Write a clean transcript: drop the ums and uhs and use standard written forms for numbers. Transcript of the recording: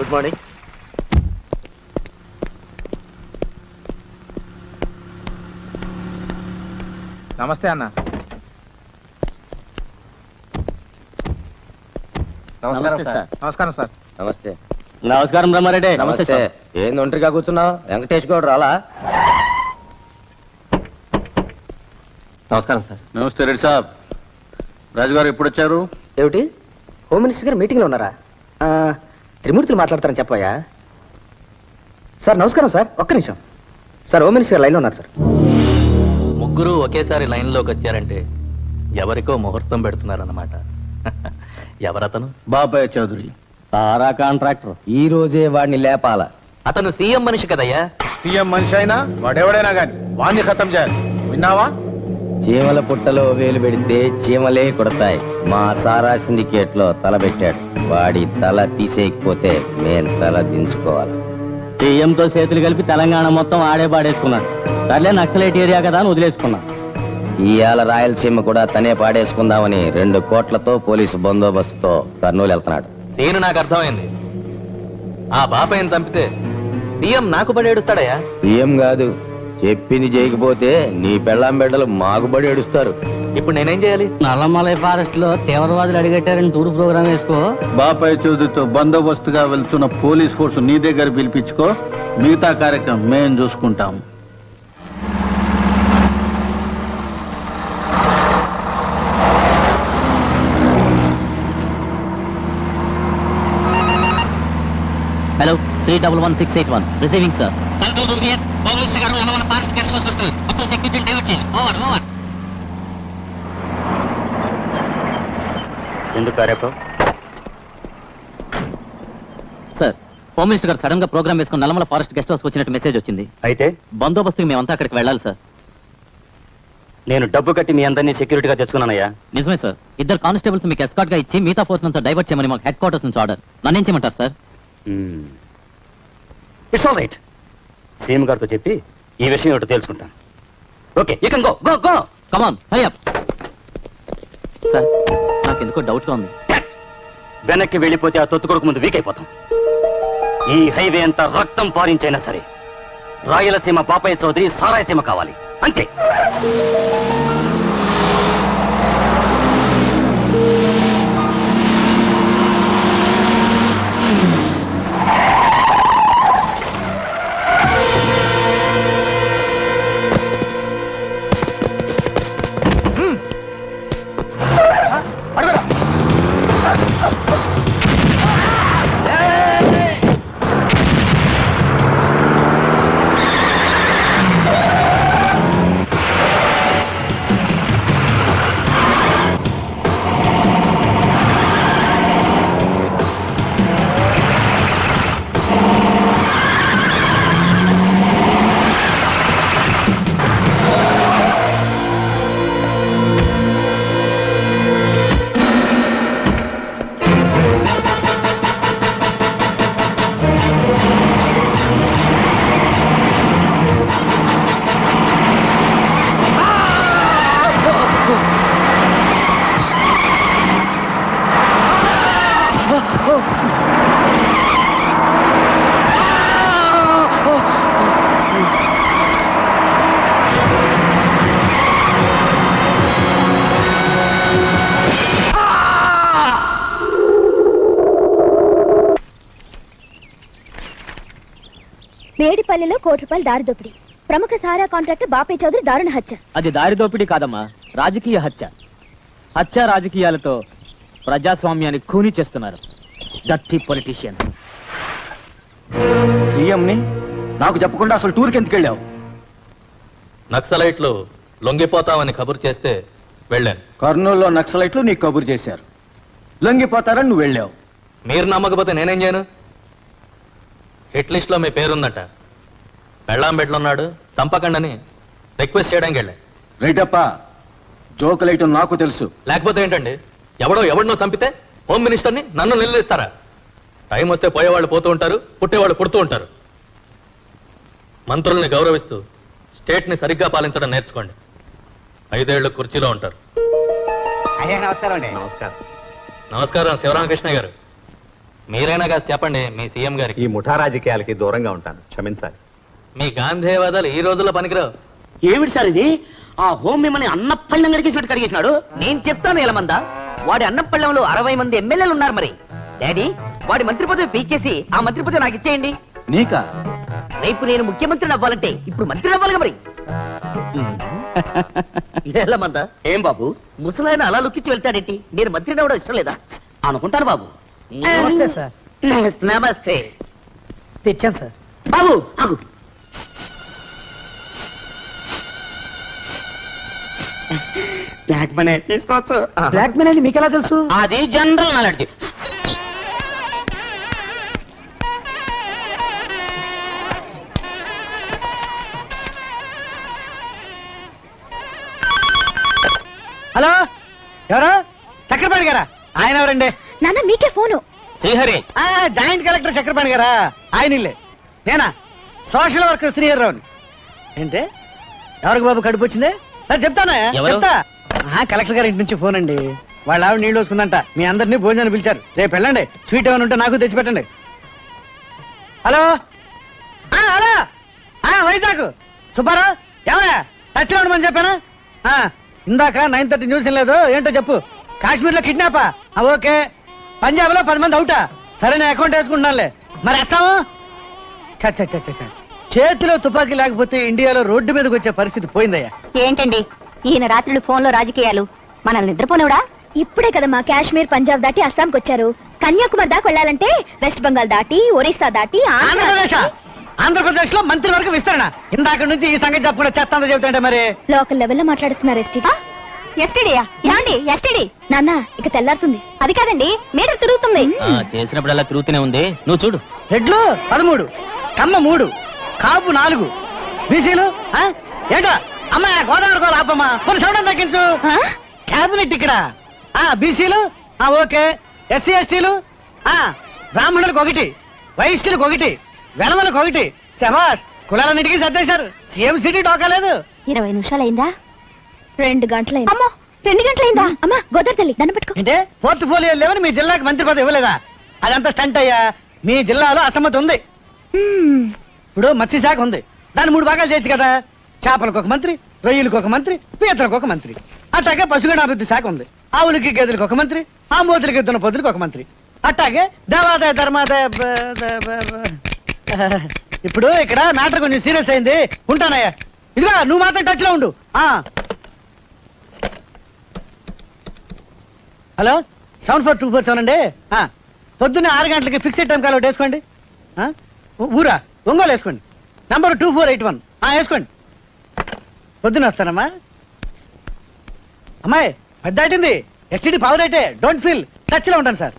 Good morning. నమస్తే అన్న. నమస్కారం సార్. నమస్కారం సార్. నమస్తే. నమస్కారం బ్రహ్మారెడ్డి. నమస్తే సార్. ఏంది ఒంటరిగా కూర్చున్నావు? వెంకటేష్ గౌడ్ రాలా? నమస్కారం సార్. నమస్తే రెడ్డి సాబ్. రాజుగారు ఎప్పుడు వచ్చారు? ఏమిటి, హోమ్ మినిస్టర్ గారు మీటింగ్లో ఉన్నారా? త్రిమూర్తులు మాట్లాడతారని చెప్పాయా? సార్ నమస్కారం సార్. ఒక్క నిమిషం సార్, హోమ్ మినిస్టర్ గారు లైన్లో ఉన్నారు సార్. ముగ్గురు ఒకేసారి లైన్లోకి వచ్చారంటే ఎవరికో ముహూర్తం పెడుతున్నారన్నమాట. ఎవరతను? బాబాయ్ చౌదరి, తారా కాంట్రాక్టర్. ఈ రోజే వాడిని లేపాల. అతను సీఎం మనిషి కదయ్యా. సీఎం మనిషి అయినా వాడెవడైనా గాని వాడిని ఖతం చేయాలి. విన్నావా? చీమల పుట్టలో వేలు పెడితే చీమలే కొడతాయి. మా సారా సిండికేట్ లో తల పెట్టాడు. వాడి తల తీసేయకపోతే మేం తల దించుకోవాలి. సీఎంతో చేతులు కలిపి తెలంగాణ మొత్తం ఆడే పాడేసుకున్నాడు. సర్లే, నక్సలైట్ ఏరియా కదా అని వదిలేసుకున్నాం. ఇవాళ రాయలసీమ కూడా తనే పాడేసుకుందామని 2 కోట్లతో పోలీసు బందోబస్తుతో కర్నూలు వెళ్తున్నాడు. సీను నాకు అర్థమైంది. ఆ బాబాయ్ని చంపితే సీఎం నాకు పడి ఏడుస్తాడయ్యా. సీఎం కాదు, చెప్పింది చేయకపోతే నీ పెళ్ళాం బిడ్డలు మాకు పడి ఏడుస్తారు. ఇప్పుడు నేనేం చేయాలి? నల్లమలై ఫారెస్ట్ లో తీవ్రవాదులు అడిగట్టారని టూర్ ప్రోగ్రామ్ వేసుకో. బాబాయ్ చౌదరితో బందోబస్తుగా వెళ్తున్న పోలీస్ ఫోర్స్ నీ దగ్గర పిలిపించుకో. మిగతా కార్యక్రమం మేము చూసుకుంటాం. Hello, 311681 receiving sir. ఎందుకు కార్యక్రమం? సార్, హోమ్ మినిస్టర్ గారు సడన్ గా ప్రోగ్రామ్ వేసుకుని నల్లమల ఫారెస్ట్ గెస్ట్ హౌస్ వచ్చినట్టు మెసేజ్ వచ్చింది. అయితే బందోబస్తుకి మేమంతా అక్కడికి వెళ్ళాలి సార్. నేను డబ్బు కట్టి మీ అందరినీ సెక్యూరిటీగా తెచ్చుకున్నానయ్యా. నిజమే సార్. 2 కానిస్టేబుల్స్ మీకు ఎస్కార్ట్ గా ఇచ్చి మిగతా ఫోర్స్ అంతా డైవర్ట్ చేయమని మాకు హెడ్ క్వార్టర్స్ నుంచి ఆర్డర్. నన్నేం చేయమంటారు sir? It's all right. CM గారితో చెప్పి ఈ విషయం ఒకటి తెలుసుకుంటాను. Okay, you can go go go. Come on, hurry up. Sir, నాకెందుకో డౌట్ గా ఉంది. వెనక్కి వెళ్ళిపోతే ఆ తొత్తుకొడుకు ముందు వీక్ అయిపోతాం. ఈ హైవే అంతా రక్తం పారించైనా సరే రాయలసీమ పాపయ్య చౌదరి సారాయసీమ కావాలి, అంతే. వేడిపల్లిలో ₹1 కోటి దారి దోపిడీ. ప్రముఖ సారా కాంట్రాక్టర్ బాపయ్య చౌదరి దారుణ హత్య. అది దారి దోపిడీ కాదమ్మా, రాజకీయ హత్య. హత్య రాజకీయాలతో ప్రజాస్వామ్యాన్ని ఖూనీ చేస్తున్నారు. Dirty politician. సీఎంని నాకు చెప్పకుండా అసలు టూర్కి ఎందుకు వెళ్ళావు? నక్సలైట్లు లొంగిపోతామని కబురు చేస్తే వెళ్ళాను. కర్నూలులో నక్సలైట్లు నీకు కబురు చేశారు, లొంగిపోతారని నువ్వు వెళ్ళావు. మీరు నమ్మకపోతే నేనేం చేయను? హిట్ లిస్ట్ లో మీ పేరుందట. పెళ్ళాం బెడ్లున్నాడు, చంపకండని రిక్వెస్ట్ చేయడానికి వెళ్ళా. రైటప్ప, జోకులైట్ నాకు తెలుసు. లేకపోతే ఏంటండి, ఎవడినో చంపితే హోమ్ మినిస్టర్ని నన్ను నిలదీస్తారా? టైం వస్తే పోయేవాళ్ళు పోతూ ఉంటారు, పుట్టేవాళ్ళు పుడుతూ ఉంటారు. మంత్రుల్ని గౌరవిస్తూ స్టేట్ని సరిగ్గా పాలించడం నేర్చుకోండి. 5 ఏళ్ళు కుర్చీలో ఉంటారు. నమస్కారం అండి. నమస్కారం. నమస్కారం శివరామకృష్ణ గారు. మీరైనా కాస్త చెప్పండి మీ సీఎం గారికి. ఈ ముఠా రాజకీయాలకి దూరంగా ఉంటాను, క్షమించాలి. మీ గాంధేయవాదాలు ఈ రోజుల్లో పనికిరావు. ఏమిటి సార్ ఇది? ఆ హోమ్ మిమ్మల్ని అన్నపళ్ళం కడిగేసినట్టు కడిగేసినాడు. నేను చెప్తాను ఏలమందా, వాడి అన్నపళ్ళంలో 60 మంది ఎమ్మెల్యేలు ఉన్నారు. మరి డాడీ, వాడి మంత్రి పదవి పీకేసి ఆ మంత్రి పదవి నాకు ఇచ్చేయండి. నీకా? రేపు నేను ముఖ్యమంత్రిని అవ్వాలంటే ఇప్పుడు మంత్రిని అవ్వాలిగా మరి. ఏలమందా, ఏం బాబు ముసలాయన అలా లుక్కిచ్చి వెళ్తాడేంటి? నేను మంత్రిని అవ్వడం ఇష్టం లేదా? అనుకుంటాను బాబు. నమస్తే సార్. నమస్తే. తెచ్చాను సార్. బాబు ఆగు. బ్లాక్ మనీ తీసుకోవచ్చు. బ్లాక్ మెయిల్ అని మీకు ఎలా తెలుసు? అది జనరల్ నాలెడ్జ్. హలో, ఎవరు? చక్రపాణి గారా? ఆయన ఎవరండి? నాన్న మీకే phone. Srihari, joint collector Chakrapani గారా? ఆయన ఇల్లే. నేనా? సోషల్ వర్కర్ శ్రీహర్రావుని. ఏంటి? ఎవరికి బాబు కడుపు వచ్చింది? సరే చెప్తానా, ఎవరు? చెప్తా. కలెక్టర్ గారి ఇంటి నుంచి ఫోన్ అండి. వాళ్ళ ఆవిడ నీళ్ళు వస్తుందంట. మీ అందరినీ భోజనాన్ని పిలిచారు. రేపు వెళ్ళండి. స్వీట్ ఏమైనా ఉంటే నాకు తెచ్చిపెట్టండి. హలో, హలో, వైజాగ్ సుబ్బారావు, ఏమయ్యా టచ్లో ఉండమని చెప్పానా? ఇందాక 9:30 న్యూస్ లేదు, ఏంటో చెప్పు. కాశ్మీర్ లో కిడ్నాపా? ఓకే. పంజాబ్ లో 10 మంది అవుటా? సరే, నేను అకౌంట్ వేసుకుంటున్నానులే. మరి వేస్తాము. చేతిలో తుపాకీ లేకపోతే ఇండియాలో రోడ్డు మీదకి వచ్చే పరిస్థితి పోయిందయ్యా. ఏంటండి ఈయన రాత్రులు ఫోన్ లో రాజకీయాలు? మనల్ని నిద్రపోనివడా? ఇప్పుడే కదా మా కాశ్మీర్ పంజాబ్ దాటి అస్సాంకి వచ్చారు. కన్యాకుమారి దాకా వెళ్ళాలంటే వెస్ట్ బెంగాల్ దాటి ఒరిస్సా దాటి ఆంధ్రప్రదేశ్ లో మంత్రివర్గ విస్తరణ. ఇందాక నుంచి ఈ సంగతి చెప్పకుండా చెత్త చెబుతుంటే మరి లోకల్ లెవెల్లో మాట్లాడుతున్నారు. ఎస్టీడీయా? ఏమండి ఎస్టీడీ? నాన్న ఇక తెల్లారుతుంది. అది కాదండి, మీటర్ తిరుగుతుంది. చేసినప్పుడల్లా తిరుగుతూనే ఉంది, నువ్వు చూడు. రెడ్లు 13, కమ్మ 3, కాపు 4, బీసీలు ఏంటో. అమ్మా గోదావరి గోల ఆపమ్మా, కొన్ని సౌండ్ తగ్గించు. క్యాబినెట్ ఇక్కడ. బీసీలు ఓకే. ఎస్సీ ఎస్టీలు, బ్రాహ్మణులకు 1, వైశ్యులకు 1, వెలమలకు 1. శభాష్, కులాలన్నిటికీ సర్దేశారు. CM city టోకలేదు. 20 నిమిషాలైందా? 2 గంటలైంది. అమ్మో, 2 గంటలైందా? అమ్మా గోదావరి తల్లి దండ పెట్టుకో. అంటే పోర్ట్ఫోలియో లేవని మీ జిల్లాకి మంత్రి పదవి ఇవ్వలేదా? అదంతా స్టంట్ అయ్యా. మీ జిల్లాలో అసమ్మతి ఉంది. ఇప్పుడు మత్స్యశాఖ ఉంది, దాన్ని 3 భాగాలు చేయొచ్చు కదా. చేపలకు 1 మంత్రి, రొయ్యలకు 1 మంత్రి, పీతలకు 1 మంత్రి. అట్లాగే పశుగణాభివృద్ధి శాఖ ఉంది. ఆవులకి గేదెలకు 1 మంత్రి, ఆంబోతులకి దున్నపోతులకు 1 మంత్రి. అట్లాగే దేవాదాయ ధర్మాదాయ. ఇప్పుడు ఇక్కడ మ్యాటర్ కొంచెం సీరియస్ అయింది, ఉంటానయ్యా. ఇదిగా నువ్వు మాత్రం టచ్ లో ఉండు. హలో, 7424 అండి. పొద్దున్నే 6 గంటలకి ఫిక్స్డ్ టైం కాల్ వేసుకోండి. ఊరా ఒంగోలు వేసుకోండి. నంబర్ 2481 వేసుకోండి. పొద్దున్న వస్తానమ్మా. అమ్మాయి పెద్ద దాటింది. ఎస్టీడీ పవర్ అయితే డోంట్ ఫీల్. టచ్ లో ఉంటాను సార్.